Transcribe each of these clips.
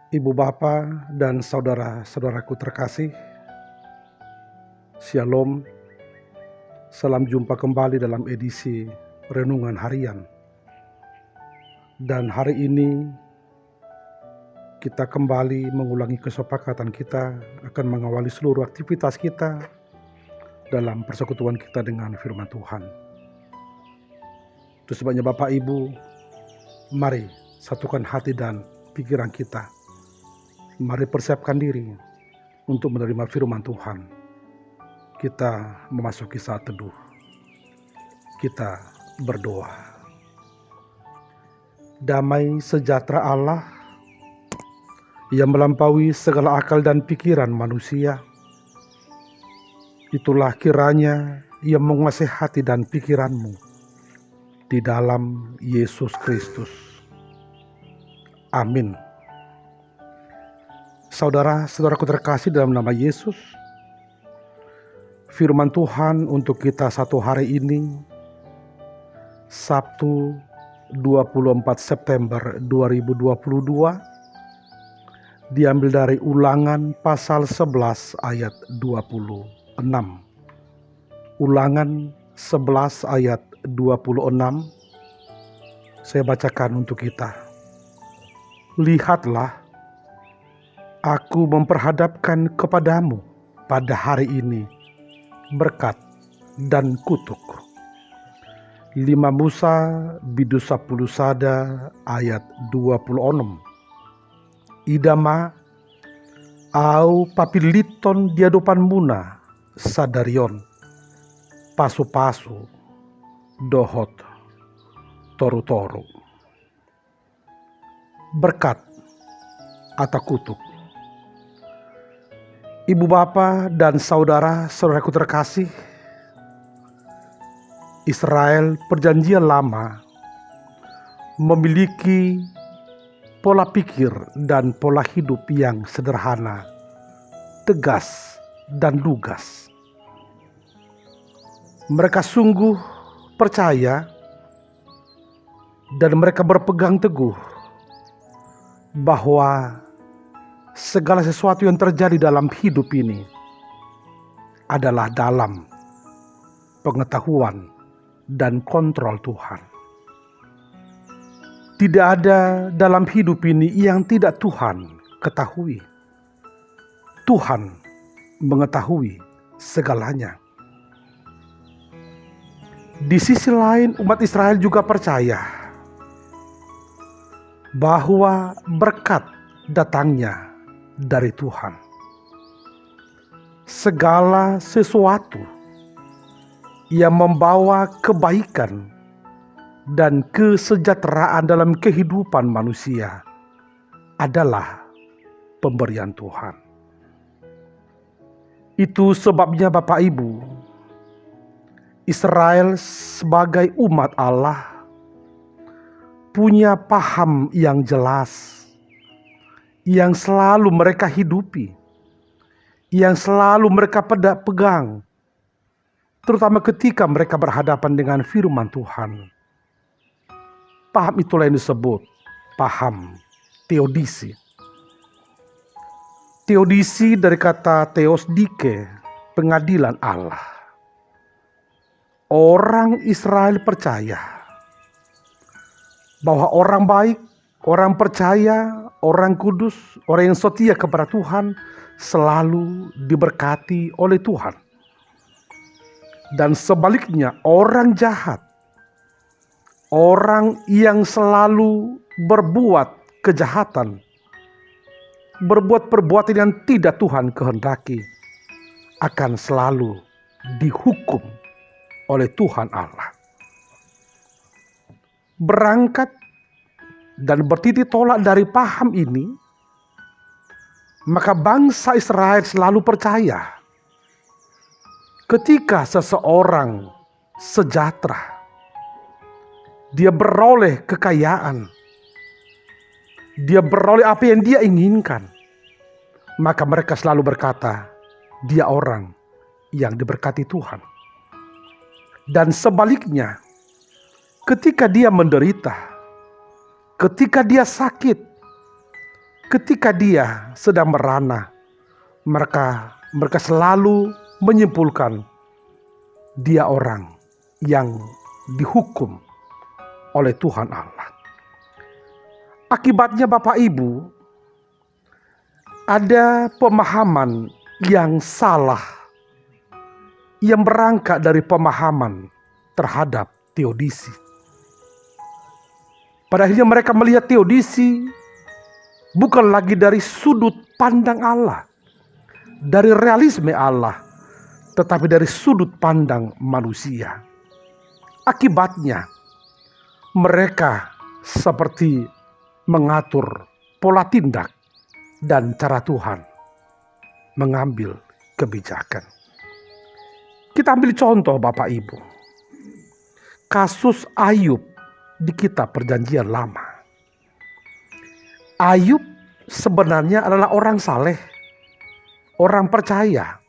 Ibu bapa dan saudara-saudaraku terkasih, Shalom, salam jumpa kembali dalam edisi Renungan Harian. Dan hari ini kita kembali mengulangi kesepakatan kita akan mengawali seluruh aktivitas kita dalam persekutuan kita dengan firman Tuhan. Itu sebabnya Bapak Ibu, mari satukan hati dan pikiran kita. Mari persiapkan diri untuk menerima firman Tuhan. Kita memasuki saat teduh. Kita berdoa. Damai sejahtera Allah yang melampaui segala akal dan pikiran manusia, itulah kiranya yang menguasai hati dan pikiranmu di dalam Yesus Kristus. Amin. Saudara-saudaraku terkasih dalam nama Yesus, firman Tuhan untuk kita satu hari ini, Sabtu 24 September 2022, diambil dari Ulangan pasal 11 ayat 26. Ulangan 11 ayat 26, saya bacakan untuk kita. Lihatlah, aku memperhadapkan kepadamu pada hari ini berkat dan kutuk. 5 Musa bidus 10 sada ayat 26. Idama au papiliton diadopan muna sadarion pasu-pasu dohot toru-toru. Berkat atau kutuk. Ibu bapa dan saudara-saudaraku terkasih, Israel perjanjian lama memiliki pola pikir dan pola hidup yang sederhana, tegas dan lugas. Mereka sungguh percaya dan mereka berpegang teguh bahwa segala sesuatu yang terjadi dalam hidup ini adalah dalam pengetahuan dan kontrol Tuhan. Tidak ada dalam hidup ini yang tidak Tuhan ketahui. Tuhan mengetahui segalanya. Di sisi lain, umat Israel juga percaya bahwa berkat datangnya dari Tuhan. Segala sesuatu yang membawa kebaikan dan kesejahteraan dalam kehidupan manusia adalah pemberian Tuhan. Itu sebabnya Bapak Ibu, Israel sebagai umat Allah punya paham yang jelas, yang selalu mereka hidupi, yang selalu mereka pegang, terutama ketika mereka berhadapan dengan firman Tuhan. Paham itulah yang disebut paham teodisi. Teodisi dari kata theos dike, pengadilan Allah. Orang Israel percaya bahwa orang baik, orang percaya, orang kudus, orang yang setia kepada Tuhan selalu diberkati oleh Tuhan. Dan sebaliknya orang jahat, orang yang selalu berbuat kejahatan, berbuat perbuatan yang tidak Tuhan kehendaki, akan selalu dihukum oleh Tuhan Allah. Berangkat dan bertitik tolak dari paham ini, maka bangsa Israel selalu percaya ketika seseorang sejahtera, dia beroleh kekayaan, dia beroleh apa yang dia inginkan, maka mereka selalu berkata, dia orang yang diberkati Tuhan. Dan sebaliknya, ketika dia menderita, ketika dia sakit, ketika dia sedang merana, mereka selalu menyimpulkan dia orang yang dihukum oleh Tuhan Allah. Akibatnya Bapak Ibu, ada pemahaman yang salah yang berangkat dari pemahaman terhadap teodisi. Pada akhirnya mereka melihat teodisi bukan lagi dari sudut pandang Allah, dari realisme Allah, tetapi dari sudut pandang manusia. Akibatnya mereka seperti mengatur pola tindak dan cara Tuhan mengambil kebijakan. Kita ambil contoh Bapak Ibu, kasus Ayub di kitab Perjanjian Lama. Ayub sebenarnya adalah orang saleh, orang percaya,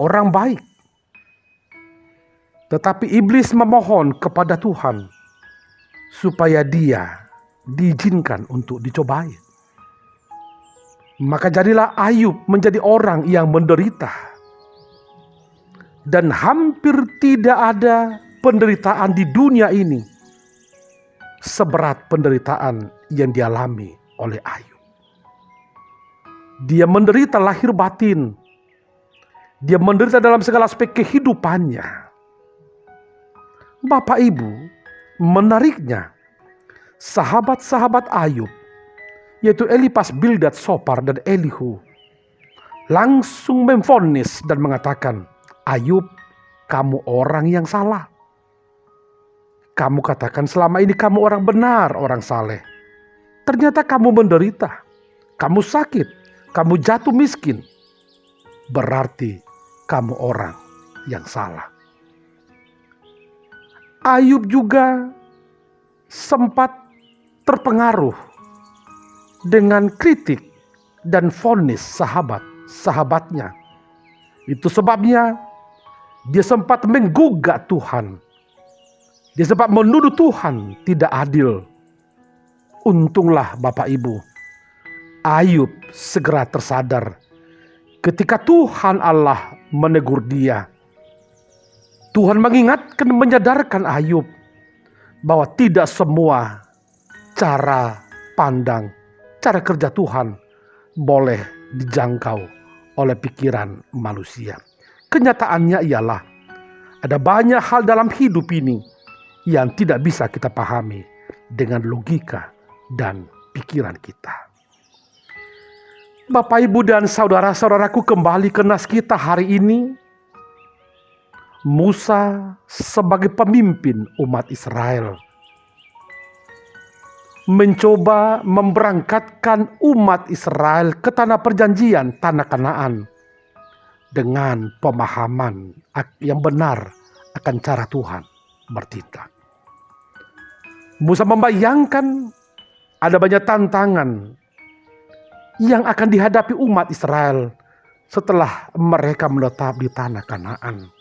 orang baik. Tetapi iblis memohon kepada Tuhan supaya dia diizinkan untuk dicobai. Maka jadilah Ayub menjadi orang yang menderita. Dan hampir tidak ada penderitaan di dunia ini seberat penderitaan yang dialami oleh Ayub. Dia menderita lahir batin. Dia menderita dalam segala aspek kehidupannya. Bapak Ibu, menariknya, sahabat-sahabat Ayub, yaitu Elipas, Bildad, Sofar, dan Elihu, langsung memvonis dan mengatakan, Ayub, kamu orang yang salah. Kamu katakan selama ini kamu orang benar, orang saleh. Ternyata kamu menderita, kamu sakit, kamu jatuh miskin. Berarti kamu orang yang salah. Ayub juga sempat terpengaruh dengan kritik dan vonis sahabatnya. Itu sebabnya dia sempat menggugat Tuhan. Dia sempat menuduh Tuhan tidak adil. Untunglah Bapak Ibu, Ayub segera tersadar ketika Tuhan Allah menegur dia. Tuhan mengingatkan, menyadarkan Ayub bahwa tidak semua cara pandang, cara kerja Tuhan boleh dijangkau oleh pikiran manusia. Kenyataannya ialah ada banyak hal dalam hidup ini yang tidak bisa kita pahami dengan logika dan pikiran kita. Bapak, Ibu, dan saudara-saudaraku, kembali ke nas kita hari ini. Musa sebagai pemimpin umat Israel mencoba memberangkatkan umat Israel ke tanah perjanjian, tanah Kanaan, dengan pemahaman yang benar akan cara Tuhan bertindak. Musa membayangkan ada banyak tantangan yang akan dihadapi umat Israel setelah mereka menetap di tanah Kanaan.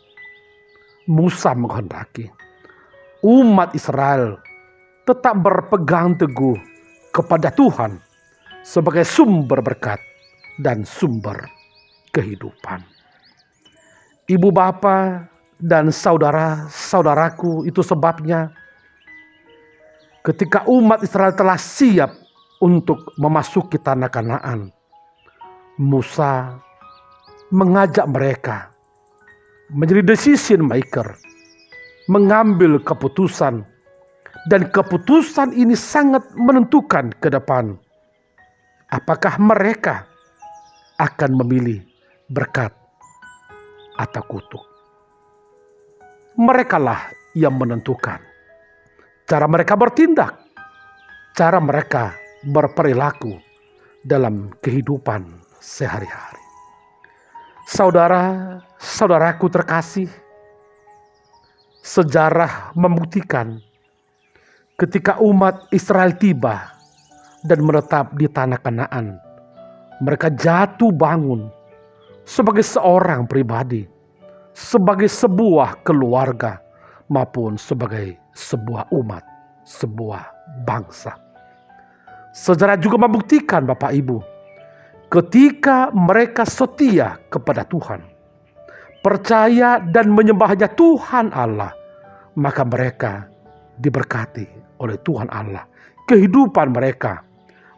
Musa menghendaki umat Israel tetap berpegang teguh kepada Tuhan sebagai sumber berkat dan sumber kehidupan. Ibu, bapa, dan saudara-saudaraku, itu sebabnya ketika umat Israel telah siap untuk memasuki tanah Kanaan, Musa mengajak mereka menjadi decision maker, mengambil keputusan, dan keputusan ini sangat menentukan ke depan apakah mereka akan memilih berkat atau kutuk. Merekalah yang menentukan cara mereka bertindak, cara mereka berperilaku dalam kehidupan sehari-hari. Saudara-saudaraku terkasih, sejarah membuktikan ketika umat Israel tiba dan menetap di tanah Kanaan, mereka jatuh bangun sebagai seorang pribadi, sebagai sebuah keluarga, maupun sebagai sebuah umat, sebuah bangsa. Sejarah juga membuktikan Bapak Ibu, ketika mereka setia kepada Tuhan, percaya dan menyembahnya Tuhan Allah, maka mereka diberkati oleh Tuhan Allah. Kehidupan mereka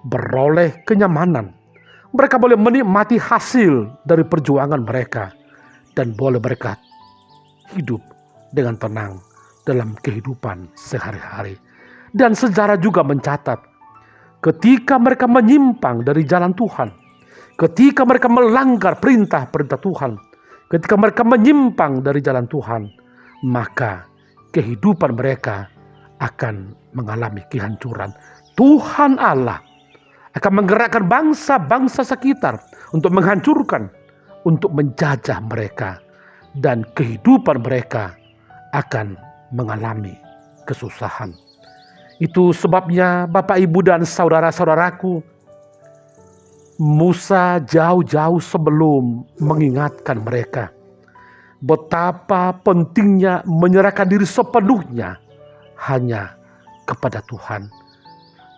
beroleh kenyamanan. Mereka boleh menikmati hasil dari perjuangan mereka, dan boleh mereka hidup dengan tenang dalam kehidupan sehari-hari. Dan sejarah juga mencatat, ketika mereka menyimpang dari jalan Tuhan, ketika mereka melanggar perintah-perintah Tuhan, ketika mereka menyimpang dari jalan Tuhan, maka kehidupan mereka akan mengalami kehancuran. Tuhan Allah akan menggerakkan bangsa-bangsa sekitar untuk menghancurkan, untuk menjajah mereka, dan kehidupan mereka akan mengalami kesusahan. Itu sebabnya Bapak, Ibu, dan saudara-saudaraku, Musa jauh-jauh sebelum mengingatkan mereka betapa pentingnya menyerahkan diri sepenuhnya hanya kepada Tuhan.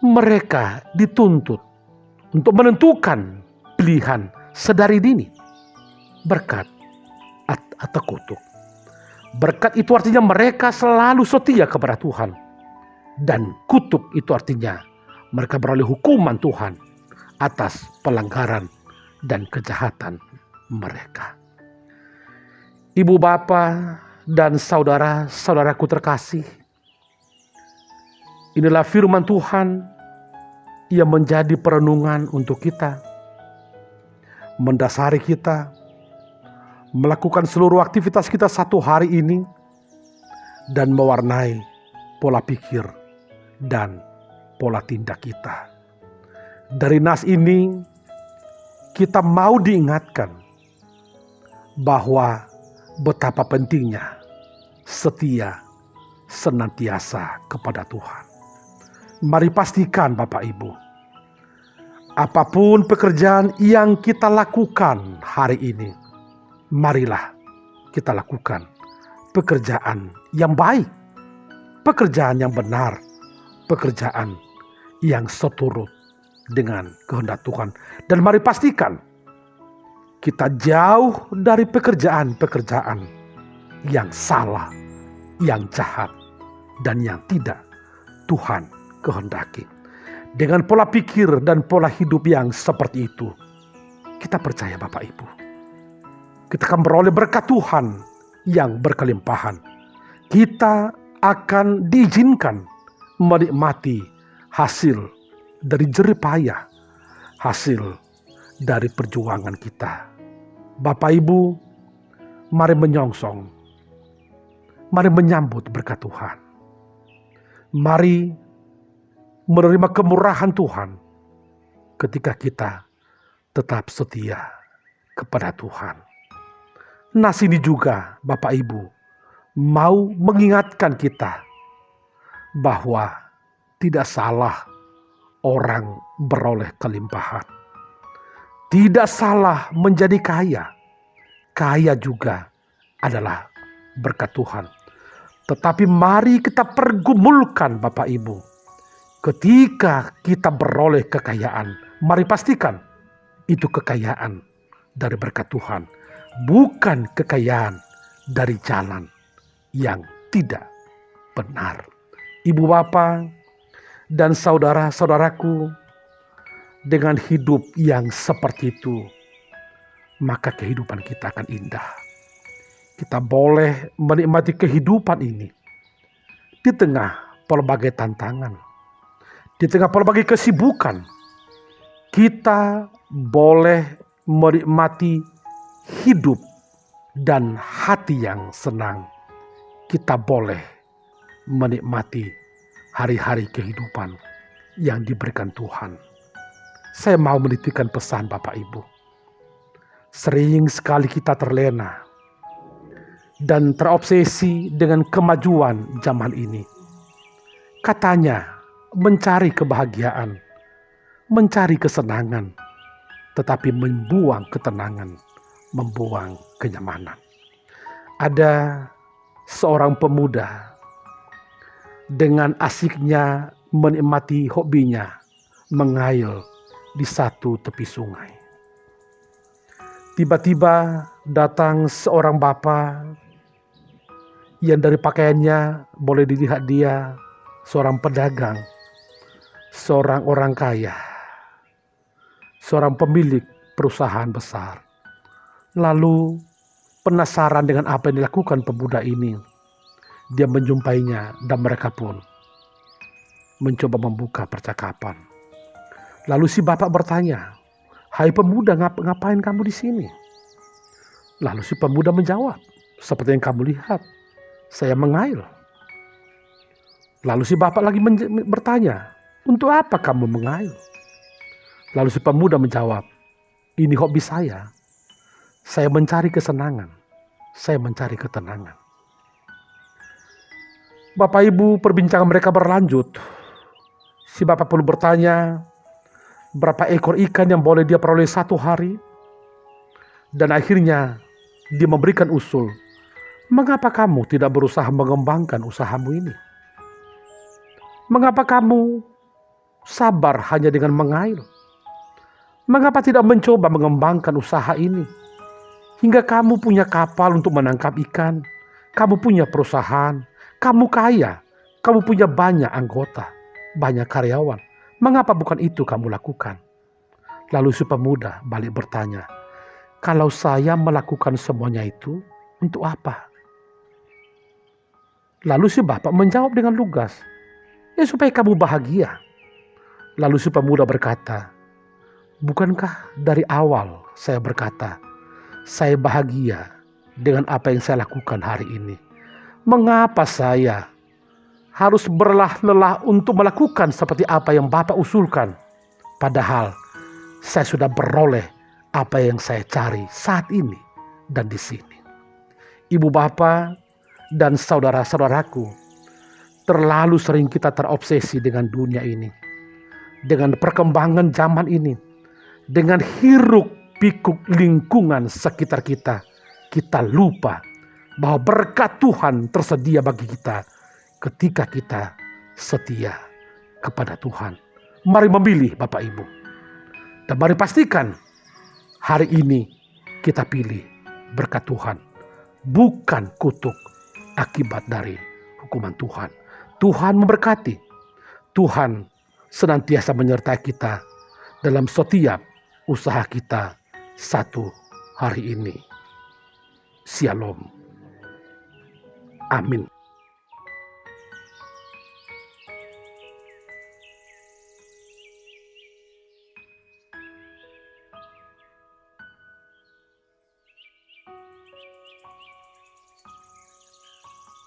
Mereka dituntut untuk menentukan pilihan sedari dini, berkat atau kutuk. Berkat itu artinya mereka selalu setia kepada Tuhan, dan kutuk itu artinya mereka beroleh hukuman Tuhan atas pelanggaran dan kejahatan mereka. Ibu, bapa, dan saudara-saudaraku terkasih, inilah firman Tuhan yang menjadi perenungan untuk kita, mendasari kita melakukan seluruh aktivitas kita satu hari ini, dan mewarnai pola pikir dan pola tindak kita. Dari nas ini kita mau diingatkan bahwa betapa pentingnya setia senantiasa kepada Tuhan. Mari pastikan Bapak Ibu, apapun pekerjaan yang kita lakukan hari ini, marilah kita lakukan pekerjaan yang baik, pekerjaan yang benar, pekerjaan yang seturut dengan kehendak Tuhan. Dan mari pastikan kita jauh dari pekerjaan-pekerjaan yang salah, yang jahat, dan yang tidak Tuhan kehendaki. Dengan pola pikir dan pola hidup yang seperti itu, kita percaya Bapak Ibu, kita akan beroleh berkat Tuhan yang berkelimpahan. Kita akan diizinkan menikmati hasil dari jerih payah, hasil dari perjuangan kita. Bapak Ibu, mari menyongsong, mari menyambut berkat Tuhan. Mari menerima kemurahan Tuhan ketika kita tetap setia kepada Tuhan. Nas ini juga Bapak Ibu mau mengingatkan kita bahwa tidak salah orang beroleh kelimpahan. Tidak salah menjadi kaya. Kaya juga adalah berkat Tuhan. Tetapi mari kita pergumulkan Bapak Ibu. Ketika kita beroleh kekayaan, mari pastikan itu kekayaan dari berkat Tuhan. Bukan kekayaan dari jalan yang tidak benar. Ibu, bapa, dan saudara-saudaraku, dengan hidup yang seperti itu, maka kehidupan kita akan indah. Kita boleh menikmati kehidupan ini di tengah pelbagai tantangan, di tengah pelbagai kesibukan. Kita boleh menikmati hidup dan hati yang senang. Kita boleh menikmati hari-hari kehidupan yang diberikan Tuhan. Saya mau menitipkan pesan Bapak Ibu. Sering sekali kita terlena dan terobsesi dengan kemajuan zaman ini. Katanya mencari kebahagiaan, mencari kesenangan, tetapi membuang ketenangan, membuang kenyamanan. Ada seorang pemuda dengan asiknya menikmati hobinya, mengail di satu tepi sungai. Tiba-tiba datang seorang bapa yang dari pakaiannya boleh dilihat dia seorang pedagang, seorang orang kaya, seorang pemilik perusahaan besar. Lalu penasaran dengan apa yang dilakukan pemuda ini, dia menjumpainya dan mereka pun mencoba membuka percakapan. Lalu si bapak bertanya, "Hai pemuda, ngapain kamu di sini?" Lalu si pemuda menjawab, "Seperti yang kamu lihat, saya mengail." Lalu si bapak lagi bertanya, "Untuk apa kamu mengail?" Lalu si pemuda menjawab, "Ini hobi saya. Saya mencari kesenangan. Saya mencari ketenangan." Bapak Ibu, perbincangan mereka berlanjut. Si bapak pun bertanya, berapa ekor ikan yang boleh dia peroleh satu hari? Dan akhirnya dia memberikan usul, "Mengapa kamu tidak berusaha mengembangkan usahamu ini? Mengapa kamu sabar hanya dengan mengail? Mengapa tidak mencoba mengembangkan usaha ini? Hingga kamu punya kapal untuk menangkap ikan, kamu punya perusahaan, kamu kaya, kamu punya banyak anggota, banyak karyawan. Mengapa bukan itu kamu lakukan?" Lalu si pemuda balik bertanya, "Kalau saya melakukan semuanya itu, untuk apa?" Lalu si bapak menjawab dengan lugas, "Ya supaya kamu bahagia." Lalu si pemuda berkata, "Bukankah dari awal saya berkata, saya bahagia dengan apa yang saya lakukan hari ini? Mengapa saya harus berlelah-lelah untuk melakukan seperti apa yang Bapak usulkan? Padahal saya sudah beroleh apa yang saya cari saat ini dan di sini." Ibu bapak dan saudara-saudaraku, terlalu sering kita terobsesi dengan dunia ini, dengan perkembangan zaman ini, dengan hiruk pikuk lingkungan sekitar kita. Kita lupa bahwa berkat Tuhan tersedia bagi kita ketika kita setia kepada Tuhan. Mari memilih Bapak Ibu. Dan mari pastikan hari ini kita pilih berkat Tuhan, bukan kutuk akibat dari hukuman Tuhan. Tuhan memberkati. Tuhan senantiasa menyertai kita dalam setiap usaha kita satu hari ini. Shalom. Amin.